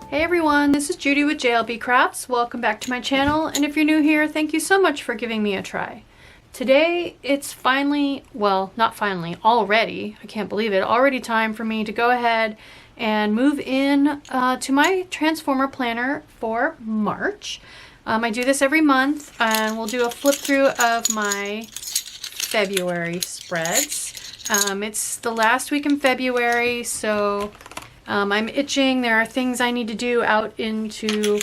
Hey everyone, this is Judi with JLBCrafts. Welcome back to my channel, and if you're new here, thank you so much for giving me a try. Today, it's finally, well, not finally, already, I can't believe it, already time for me to go ahead and move in to my Transformer planner for March. I do this every month, and we'll do a flip through of my February spreads. It's the last week in February, so I'm itching. There are things I need to do out into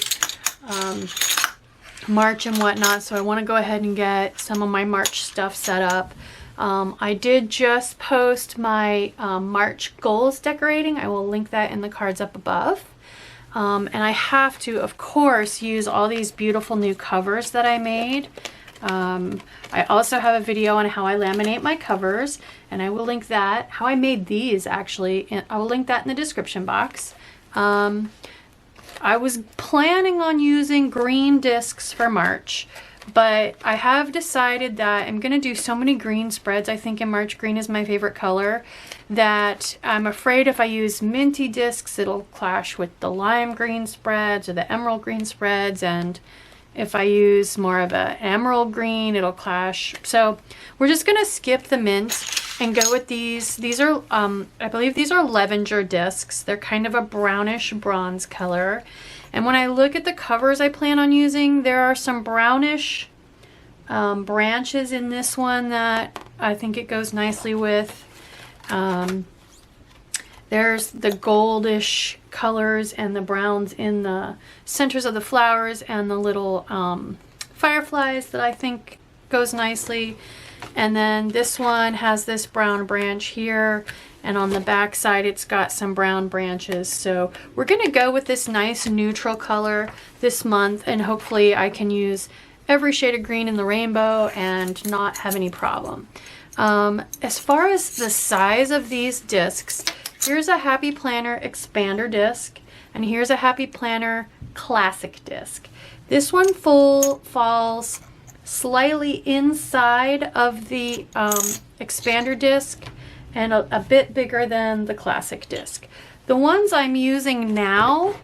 March and whatnot, so I want to go ahead and get some of my March stuff set up. I did just post my March goals decorating. I will link that in the cards up above. And I have to, of course, use all these beautiful new covers that I made. I also have a video on how I laminate my covers, and I will link that, how I made these actually, and I will link that in the description box. I was planning on using green discs for March, but I have decided that I'm going to do so many green spreads. I think in March green is my favorite color, that I'm afraid if I use minty discs it'll clash with the lime green spreads or the emerald green spreads, and if I use more of an emerald green, it'll clash. So we're just going to skip the mint and go with these. These are, I believe these are Levenger discs. They're kind of a brownish bronze color. And when I look at the covers I plan on using, there are some brownish branches in this one that I think it goes nicely with. There's the goldish colors and the browns in the centers of the flowers and the little fireflies that I think goes nicely. And then this one has this brown branch here, and on the back side it's got some brown branches. So we're going to go with this nice neutral color this month, and hopefully I can use every shade of green in the rainbow and not have any problem. As far as the size of these discs, here's a Happy Planner Expander disc, and here's a Happy Planner Classic disc. This one falls slightly inside of the Expander disc and a bit bigger than the Classic disc. The ones I'm using now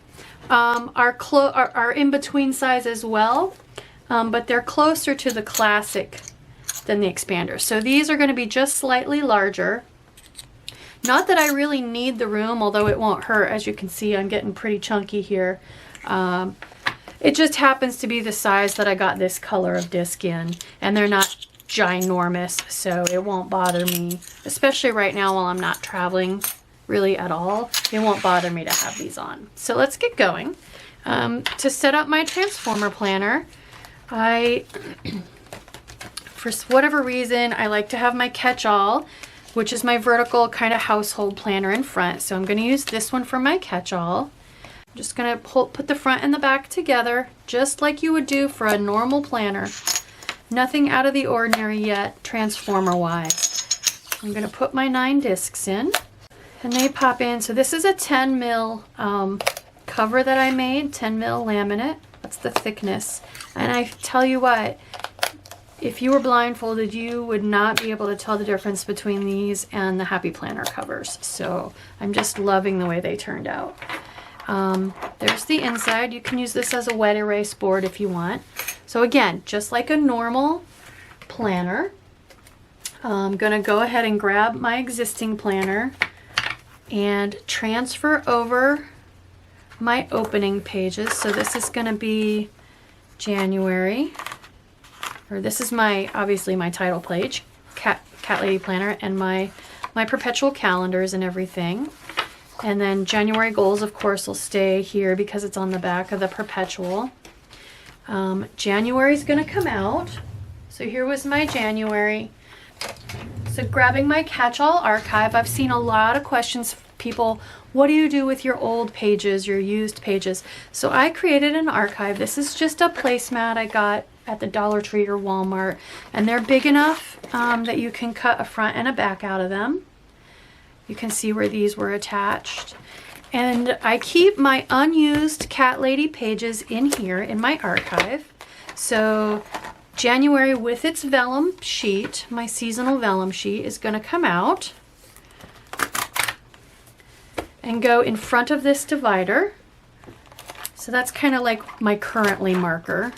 are in between size as well, but they're closer to the Classic than the Expander. So these are going to be just slightly larger. Not that I really need the room, although it won't hurt. As you can see, I'm getting pretty chunky here. It just happens to be the size that I got this color of disc in, and they're not ginormous, so it won't bother me, especially right now while I'm not traveling really at all. It won't bother me to have these on. So let's get going. To set up my Transformer planner, for whatever reason, I like to have my catch-all, which is my vertical kind of household planner in front. So I'm going to use this one for my catch-all. I'm just going to put the front and the back together, just like you would do for a normal planner. Nothing out of the ordinary yet, Transformer-wise. I'm going to put my 9 discs in, and they pop in. So this is a 10 mil cover that I made, 10 mil laminate. That's the thickness. And I tell you what, if you were blindfolded, you would not be able to tell the difference between these and the Happy Planner covers. So I'm just loving the way they turned out. There's the inside. You can use this as a wet erase board if you want. So again, just like a normal planner, I'm going to go ahead and grab my existing planner and transfer over my opening pages. So this is going to be January. Or this is my, obviously my title page, Cat Lady Planner, and my perpetual calendars and everything. And then January goals, of course, will stay here because it's on the back of the perpetual. January's gonna come out. So here was my January. So grabbing my catch-all archive, I've seen a lot of questions, people, what do you do with your old pages, your used pages? So I created an archive. This is just a placemat I got at the Dollar Tree or Walmart, and they're big enough that you can cut a front and a back out of them. You can see where these were attached. And I keep my unused Cat Lady pages in here in my archive. So January with its vellum sheet, my seasonal vellum sheet, is going to come out and go in front of this divider. So that's kind of like my currently marker.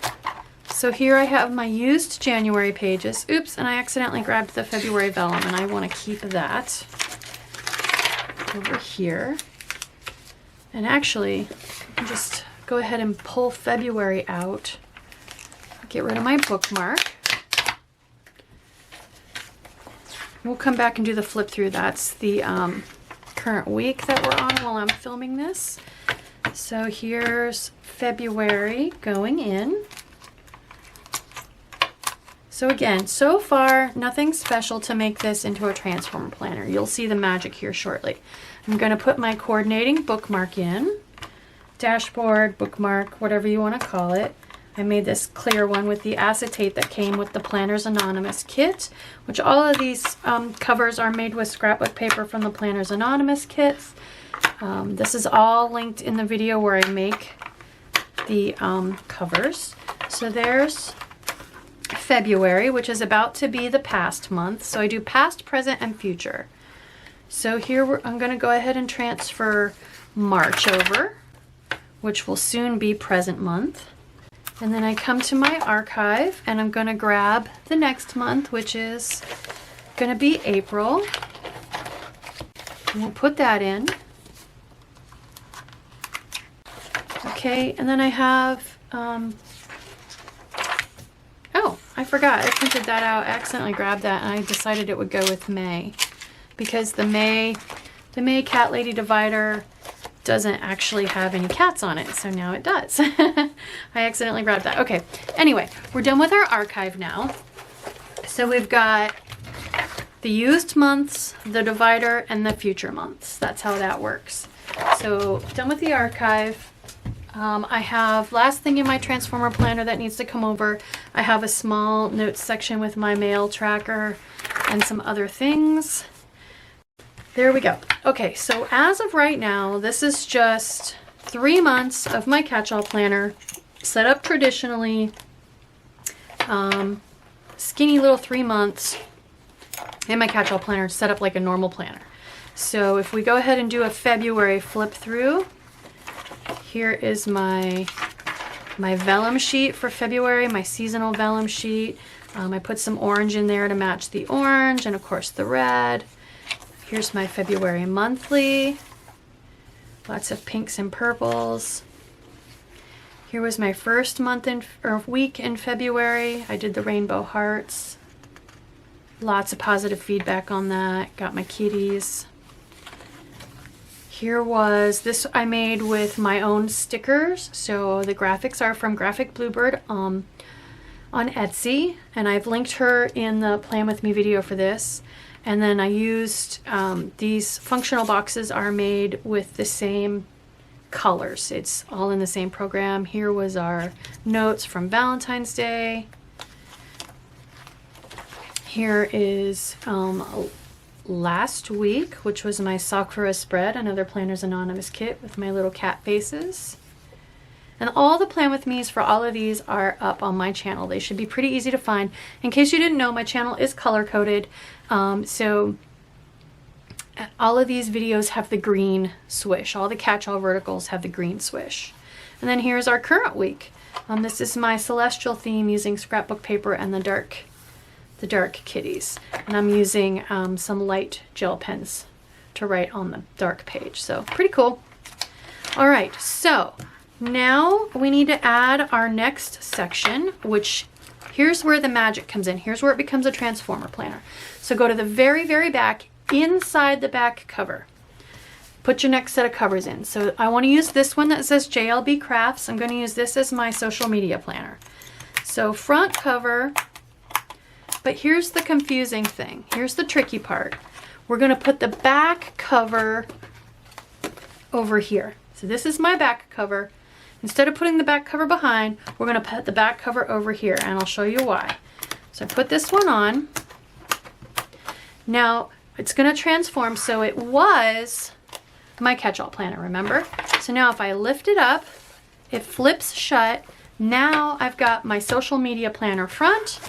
So here I have my used January pages. Oops, and I accidentally grabbed the February vellum, and I want to keep that over here. And actually, I can just go ahead and pull February out. Get rid of my bookmark. We'll come back and do the flip through. That's the current week that we're on while I'm filming this. So here's February going in. So again, so far, nothing special to make this into a transformer planner. You'll see the magic here shortly. I'm going to put my coordinating bookmark in. Dashboard, bookmark, whatever you want to call it. I made this clear one with the acetate that came with the Planners Anonymous kit, which all of these covers are made with scrapbook paper from the Planners Anonymous kits. This is all linked in the video where I make the covers. So there's February, which is about to be the past month. So I do past, present, and future. So here I'm going to go ahead and transfer March over, which will soon be present month. And then I come to my archive and I'm going to grab the next month, which is going to be April. And we'll put that in. Okay, and then I have, oh, I forgot. I printed that out. I accidentally grabbed that and I decided it would go with May. Because the May Cat Lady divider doesn't actually have any cats on it, so now it does. I accidentally grabbed that. Okay, anyway, we're done with our archive now. So we've got the used months, the divider, and the future months. That's how that works. So done with the archive. I have, last thing in my transformer planner that needs to come over, I have a small notes section with my mail tracker and some other things. There we go. Okay, so as of right now, this is just 3 months of my catch-all planner set up traditionally. Skinny little 3 months in my catch-all planner set up like a normal planner. So if we go ahead and do a February flip through, here is my vellum sheet for February, my seasonal vellum sheet. I put some orange in there to match the orange and of course the red. Here's my February monthly. Lots of pinks and purples. Here was my first month or week in February. I did the rainbow hearts. Lots of positive feedback on that. Got my kitties. Here was, this I made with my own stickers. So the graphics are from GraphicBlueBird on Etsy. And I've linked her in the Plan With Me video for this. And then I used, these functional boxes are made with the same colors. It's all in the same program. Here was our notes from Valentine's Day. Here is last week, which was my Sakura spread, another Planners Anonymous kit with my little cat faces. And all the Plan With Me's for all of these are up on my channel. They should be pretty easy to find. In case you didn't know, my channel is color-coded. So all of these videos have the green swish. All the catch-all verticals have the green swish. And then here's our current week. This is my celestial theme using scrapbook paper and the dark kitties. And I'm using some light gel pens to write on the dark page. So pretty cool. All right, so now we need to add our next section, which here's where the magic comes in. Here's where it becomes a transformer planner. So go to the very, very back, inside the back cover. Put your next set of covers in. So I want to use this one that says JLBCrafts. I'm going to use this as my social media planner. So front cover, but here's the confusing thing. Here's the tricky part. We're going to put the back cover over here. So this is my back cover. Instead of putting the back cover behind, we're going to put the back cover over here, and I'll show you why. So I put this one on. Now it's going to transform, so it was my catch-all planner, remember? So now if I lift it up, it flips shut. Now I've got my social media planner front,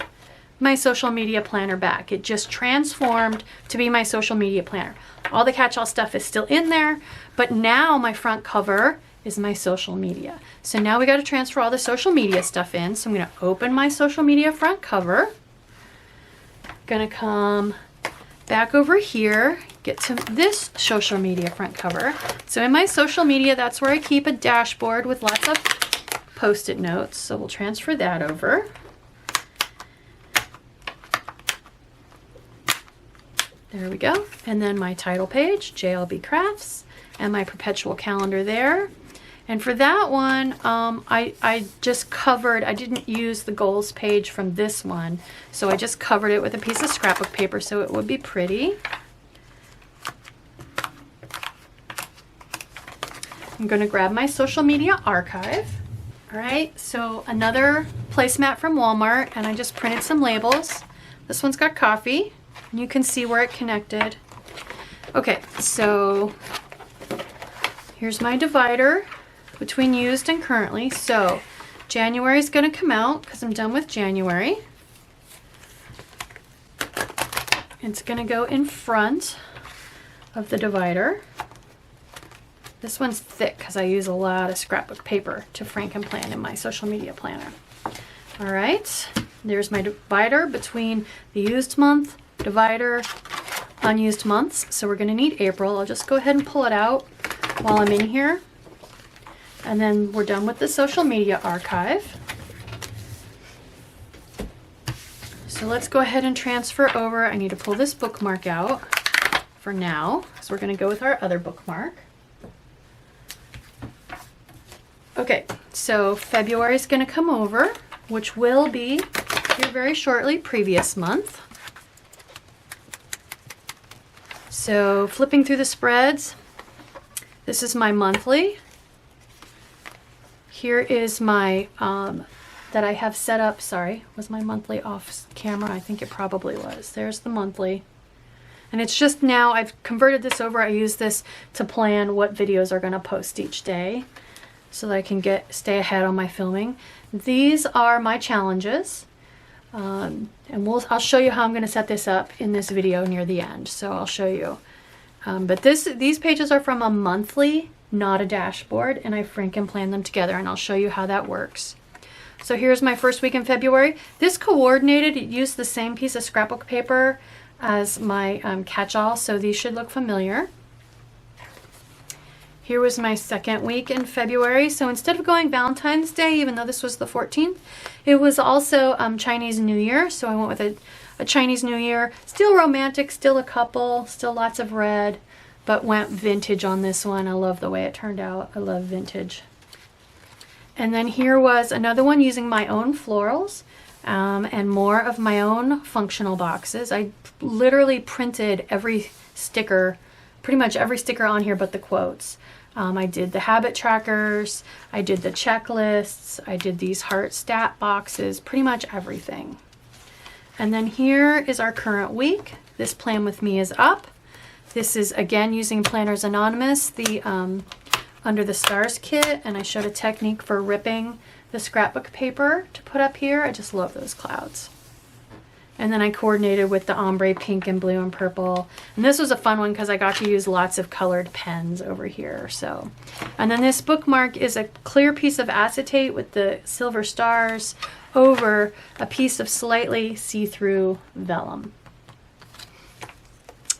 my social media planner back. It just transformed to be my social media planner. All the catch-all stuff is still in there, but now my front cover is my social media. So now we got to transfer all the social media stuff in. So I'm going to open my social media front cover. Going to come back over here, get to this social media front cover. So in my social media, that's where I keep a dashboard with lots of Post-it notes. So we'll transfer that over. There we go. And then my title page, JLBCrafts, and my perpetual calendar there. And for that one, I just covered, I didn't use the goals page from this one, so I just covered it with a piece of scrapbook paper so it would be pretty. I'm going to grab my social media archive. All right, so another placemat from Walmart, and I just printed some labels. This one's got coffee, and you can see where it connected. Okay, so here's my divider between used and currently. So January is going to come out because I'm done with January. It's going to go in front of the divider. This one's thick because I use a lot of scrapbook paper to Frankenplan in my social media planner. All right, there's my divider between the used month, divider, unused months. So we're going to need April. I'll just go ahead and pull it out while I'm in here. And then we're done with the social media archive. So let's go ahead and transfer over. I need to pull this bookmark out for now. So we're going to go with our other bookmark. Okay, so February is going to come over, which will be here very shortly, previous month. So flipping through the spreads, this is my monthly. Here is my, that I have set up, sorry, was my monthly off camera? I think it probably was. There's the monthly. And it's just now, I've converted this over. I use this to plan what videos are going to post each day so that I can stay ahead on my filming. These are my challenges. And I'll show you how I'm going to set this up in this video near the end. So I'll show you. But these pages are from a monthly, not a dashboard, and I Frankenplan them together, and I'll show you how that works. So here's my first week in February. This coordinated, it used the same piece of scrapbook paper as my catch-all, so these should look familiar. Here was my second week in February. So instead of going Valentine's Day, even though this was the 14th, it was also Chinese New Year. So I went with a Chinese New Year. Still romantic, still a couple, still lots of red, but went vintage on this one. I love the way it turned out. I love vintage. And then here was another one using my own florals and more of my own functional boxes. I literally printed every sticker, pretty much every sticker on here but the quotes. I did the habit trackers, I did the checklists, I did these heart stat boxes, pretty much everything. And then here is our current week. This Plan With Me is up. This is again using Planners Anonymous, the Under the Stars kit, and I showed a technique for ripping the scrapbook paper to put up here. I just love those clouds. And then I coordinated with the ombre pink and blue and purple. And this was a fun one because I got to use lots of colored pens over here. So, and then this bookmark is a clear piece of acetate with the silver stars over a piece of slightly see-through vellum.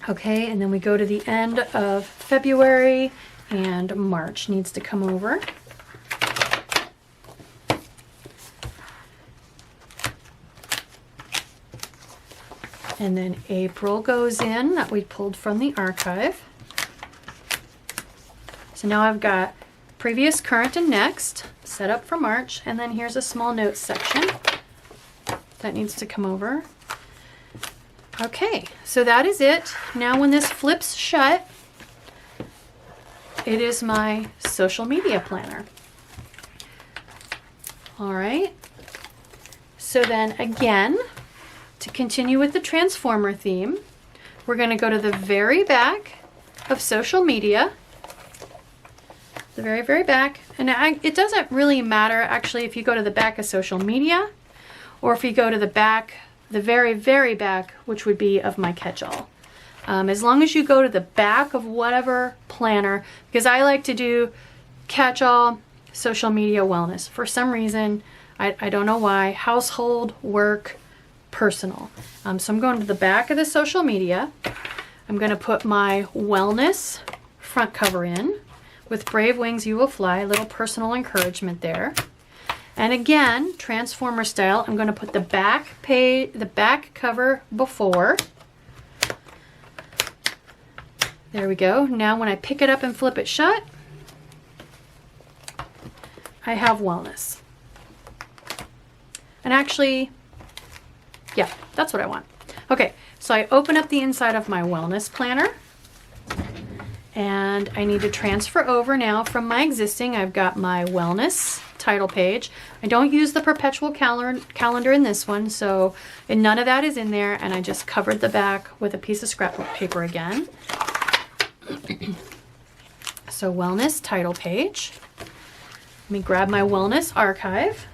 Okay, and then we go to the end of February, and March needs to come over. And then April goes in, that we pulled from the archive. So now I've got previous, current, and next set up for March. And then here's a small notes section that needs to come over. Okay, so that is it. Now when this flips shut, it is my social media planner. All right. So then again, to continue with the Transformer theme, we're going to go to the very back of social media. The very, very back. And it doesn't really matter actually if you go to the back of social media or if you go to the back, the very, very back, which would be of my catch-all. As long as you go to the back of whatever planner, because I like to do catch-all, social media, wellness. For some reason, I don't know why, household, work, personal. So I'm going to the back of the social media. I'm going to put my wellness front cover in. With brave wings you will fly, a little personal encouragement there. And again, transformer style, I'm going to put the back cover before. There we go. Now when I pick it up and flip it shut, I have wellness. And actually, yeah, that's what I want. Okay, so I open up the inside of my wellness planner. And I need to transfer over now from my existing. I've got my wellness title page. I don't use the perpetual calendar in this one, so none of that is in there, and I just covered the back with a piece of scrapbook paper again. So wellness title page. Let me grab my wellness archive.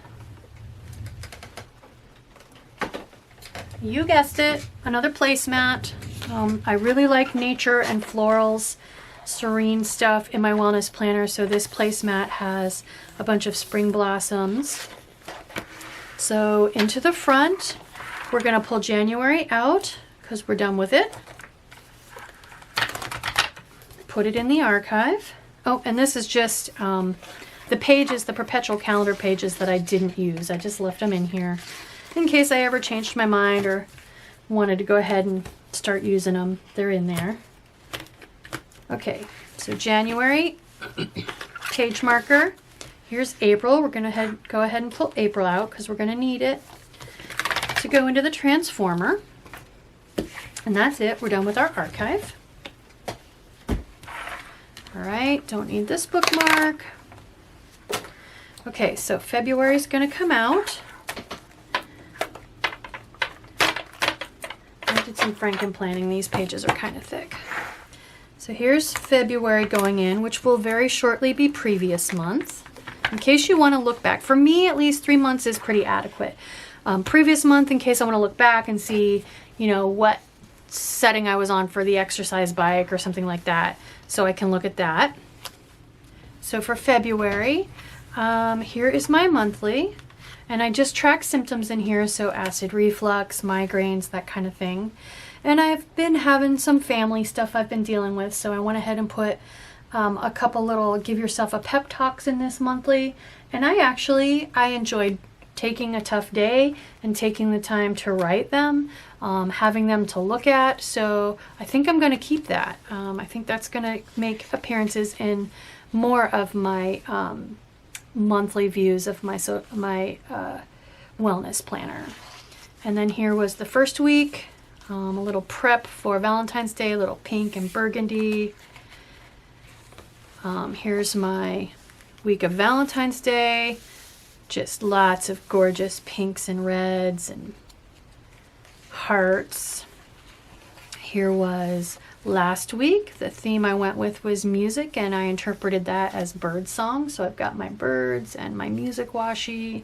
You guessed it, another placemat. I really like nature and florals, serene stuff in my wellness planner, so this placemat has a bunch of spring blossoms. So into the front, we're going to pull January out because we're done with it. Put it in the archive. Oh, and this is just the pages, the perpetual calendar pages that I didn't use. I just left them in here in case I ever changed my mind or wanted to go ahead and start using them. They're in there. Okay, so January, page marker. Here's April. We're going to go ahead and pull April out because we're going to need it to go into the transformer. And that's it. We're done with our archive. All right, don't need this bookmark. Okay, so February is going to come out. I did some franken planning. These pages are kind of thick. So here's February going in, which will very shortly be previous month. In case you want to look back. For me, at least 3 months is pretty adequate. Previous month, in case I want to look back and see, you know, what setting I was on for the exercise bike or something like that. So I can look at that. So for February, here is my monthly. And I just track symptoms in here, so acid reflux, migraines, that kind of thing. And I've been having some family stuff I've been dealing with, so I went ahead and put a couple little give yourself a pep talks in this monthly. And I enjoyed taking a tough day and taking the time to write them, having them to look at. So I think I'm going to keep that. I think that's going to make appearances in more of my monthly views of my wellness planner. And then here was the first week. A little prep for Valentine's Day, a little pink and burgundy. Here's my week of Valentine's Day. Just lots of gorgeous pinks and reds and hearts. Here was last week. The theme I went with was music, and I interpreted that as bird song. So I've got my birds and my music washi.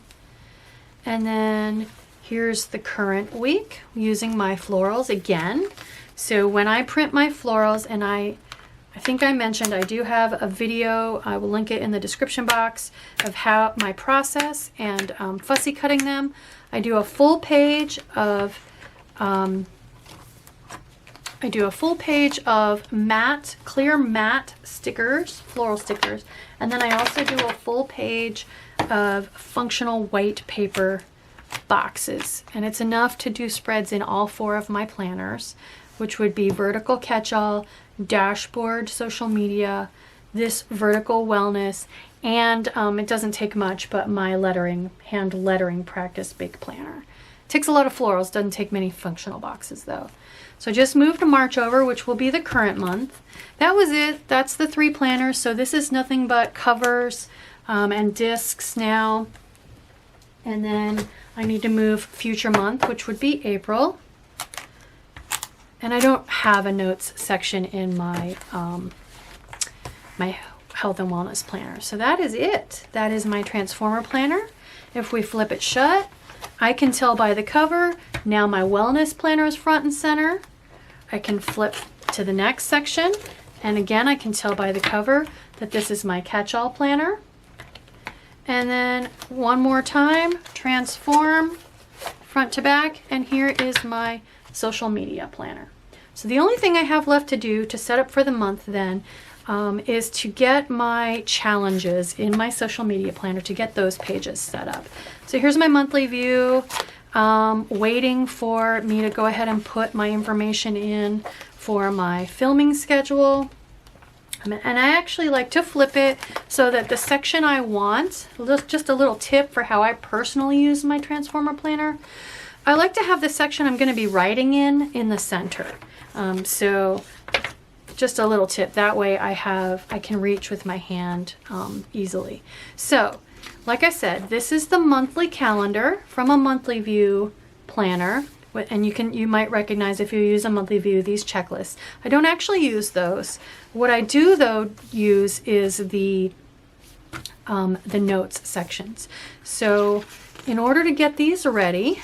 And then here's the current week using my florals again. So when I print my florals, and I think I mentioned I do have a video, I will link it in the description box, of how my process and fussy cutting them. I do a full page of matte, clear matte stickers, floral stickers, and then I also do a full page of functional white paper boxes, and it's enough to do spreads in all 4 of my planners, which would be vertical catch-all, dashboard social media, this vertical wellness, and it doesn't take much, but my lettering, hand lettering practice big planner. It takes a lot of florals, doesn't take many functional boxes though. So I just moved March over, which will be the current month. That was it. That's the 3 planners. So this is nothing but covers and discs now. And then I need to move future month, which would be April. And I don't have a notes section in my my health and wellness planner. So that is it. That is my transformer planner. If we flip it shut, I can tell by the cover. Now my wellness planner is front and center. I can flip to the next section, And again, I can tell by the cover that this is my catch-all planner. And then one more time, transform front to back, and here is my social media planner. So the only thing I have left to do to set up for the month then is to get my challenges in my social media planner, to get those pages set up. So here's my monthly view, waiting for me to go ahead and put my information in for my filming schedule. And I actually like to flip it so that the section I want, just a little tip for how I personally use my Transformer planner, I like to have the section I'm going to be writing in the center. So just a little tip, that way I can reach with my hand easily. So like I said, this is the monthly calendar from a monthly view planner. And you might recognize, if you use a monthly view, these checklists. I don't actually use those. What I do though use is the notes sections. So in order to get these ready,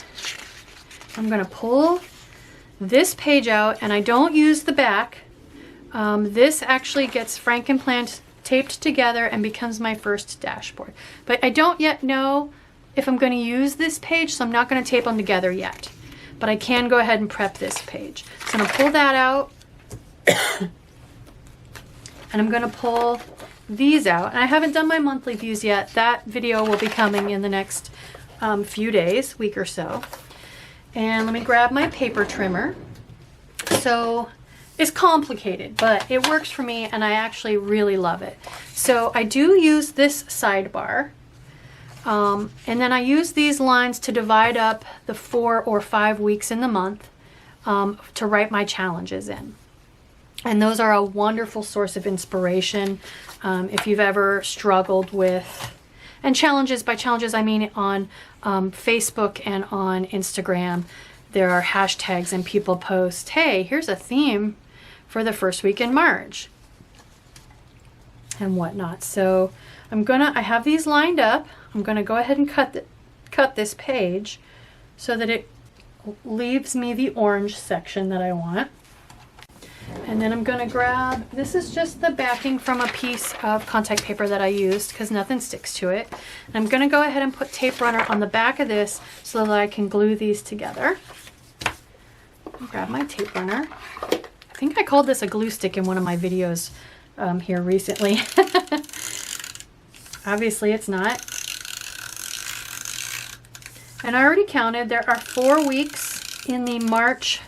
I'm going to pull this page out, and I don't use the back. This actually gets Frankenplan taped together and becomes my first dashboard. But I don't yet know if I'm going to use this page, so I'm not going to tape them together yet. But I can go ahead and prep this page. So I'm going to pull that out. And I'm going to pull these out. And I haven't done my monthly views yet. That video will be coming in the next few days, week or so. And let me grab my paper trimmer. So it's complicated, but it works for me, and I actually really love it. So I do use this sidebar. And then I use these lines to divide up the 4 or 5 weeks in the month to write my challenges in. And those are a wonderful source of inspiration if you've ever struggled with, and challenges, by challenges I mean on Facebook and on Instagram, there are hashtags and people post, hey, here's a theme for the first week in March and whatnot. So I have these lined up. I'm going to go ahead and cut this page so that it leaves me the orange section that I want. And then I'm going to grab, this is just the backing from a piece of contact paper that I used because nothing sticks to it. And I'm going to go ahead and put tape runner on the back of this so that I can glue these together. I'll grab my tape runner. I think I called this a glue stick in one of my videos here recently. Obviously it's not. And I already counted, there are 4 weeks in the March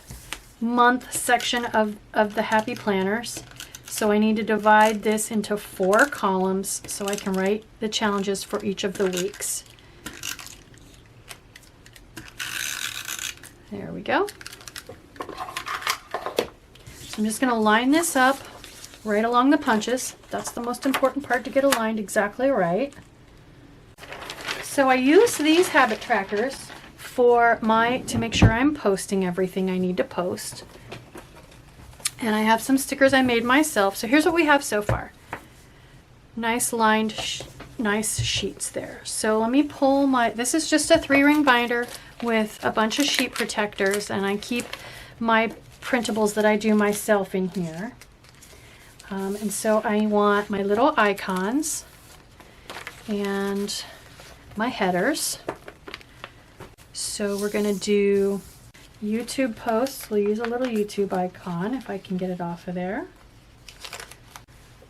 month section of the Happy Planners. So I need to divide this into 4 columns so I can write the challenges for each of the weeks. There we go. So I'm just going to line this up right along the punches. That's the most important part, to get aligned exactly right. So I use these habit trackers to make sure I'm posting everything I need to post. And I have some stickers I made myself. So here's what we have so far. Nice lined, nice sheets there. So let me pull this is just a 3-ring binder with a bunch of sheet protectors, and I keep my printables that I do myself in here. And so I want my little icons and my headers. So we're going to do YouTube posts. We'll use a little YouTube icon if I can get it off of there.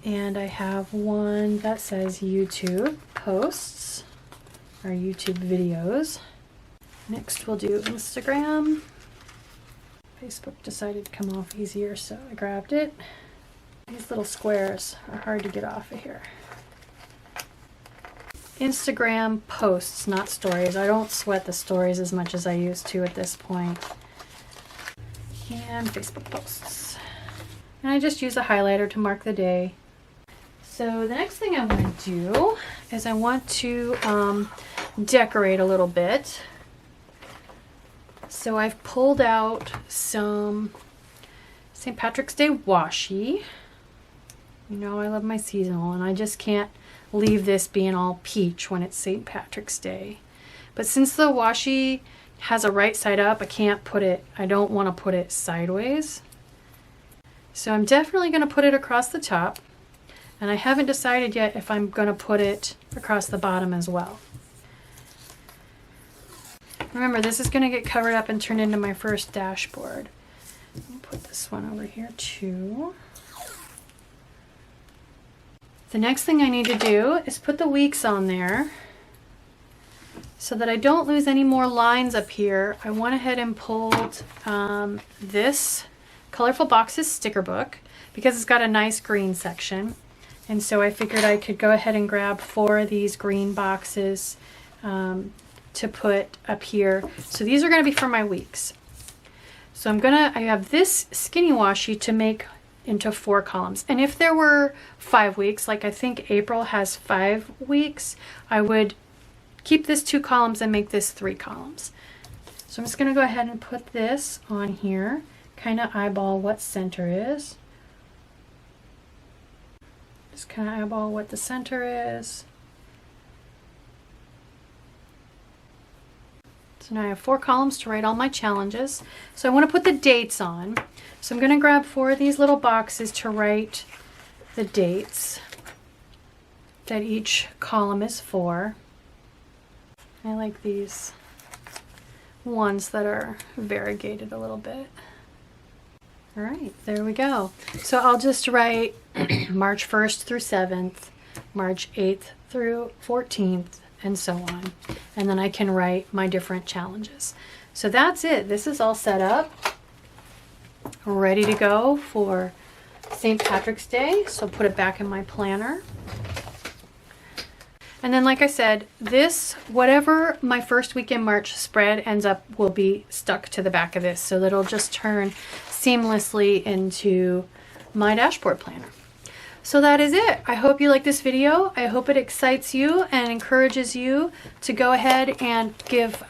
And I have one that says YouTube posts, or YouTube videos. Next we'll do Instagram. Facebook decided to come off easier, so I grabbed it. These little squares are hard to get off of here. Instagram posts, not stories. I don't sweat the stories as much as I used to at this point. And Facebook posts. And I just use a highlighter to mark the day. So the next thing I want to do is I want to decorate a little bit. So I've pulled out some St. Patrick's Day washi. You know I love my seasonal, and I just can't leave this being all peach when it's St. Patrick's Day. But since the washi has a right side up, I don't want to put it sideways. So I'm definitely going to put it across the top, and I haven't decided yet if I'm going to put it across the bottom as well. Remember, this is going to get covered up and turned into my first dashboard. I'll put this one over here too. The next thing I need to do is put the weeks on there so that I don't lose any more lines up here. I went ahead and pulled this Colorful Boxes sticker book because it's got a nice green section. And so I figured I could go ahead and grab 4 of these green boxes to put up here. So these are going to be for my weeks. So I have this skinny washi to make into 4 columns. And if there were 5 weeks, like I think April has 5 weeks, I would keep this 2 columns and make this 3 columns. So I'm just going to go ahead and put this on here, kind of eyeball what center is. Just kind of eyeball what the center is. So now I have 4 columns to write all my challenges. So I want to put the dates on. So I'm going to grab 4 of these little boxes to write the dates that each column is for. I like these ones that are variegated a little bit. All right, there we go. So I'll just write March 1st through 7th, March 8th through 14th, and so on. And then I can write my different challenges. So that's it. This is all set up, ready to go for St. Patrick's Day. So put it back in my planner. And then, like I said, this, whatever my first week in March spread ends up, will be stuck to the back of this. So that'll just turn seamlessly into my dashboard planner. So that is it. I hope you like this video. I hope it excites you and encourages you to go ahead and give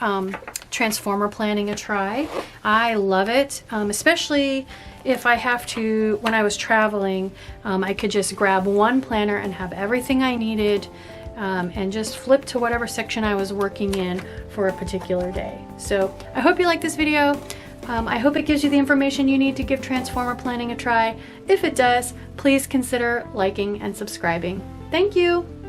transformer planning a try. I love it, especially if I have to, when I was traveling, I could just grab one planner and have everything I needed and just flip to whatever section I was working in for a particular day. So I hope you like this video. I hope it gives you the information you need to give transformer planning a try. If it does, please consider liking and subscribing. Thank you.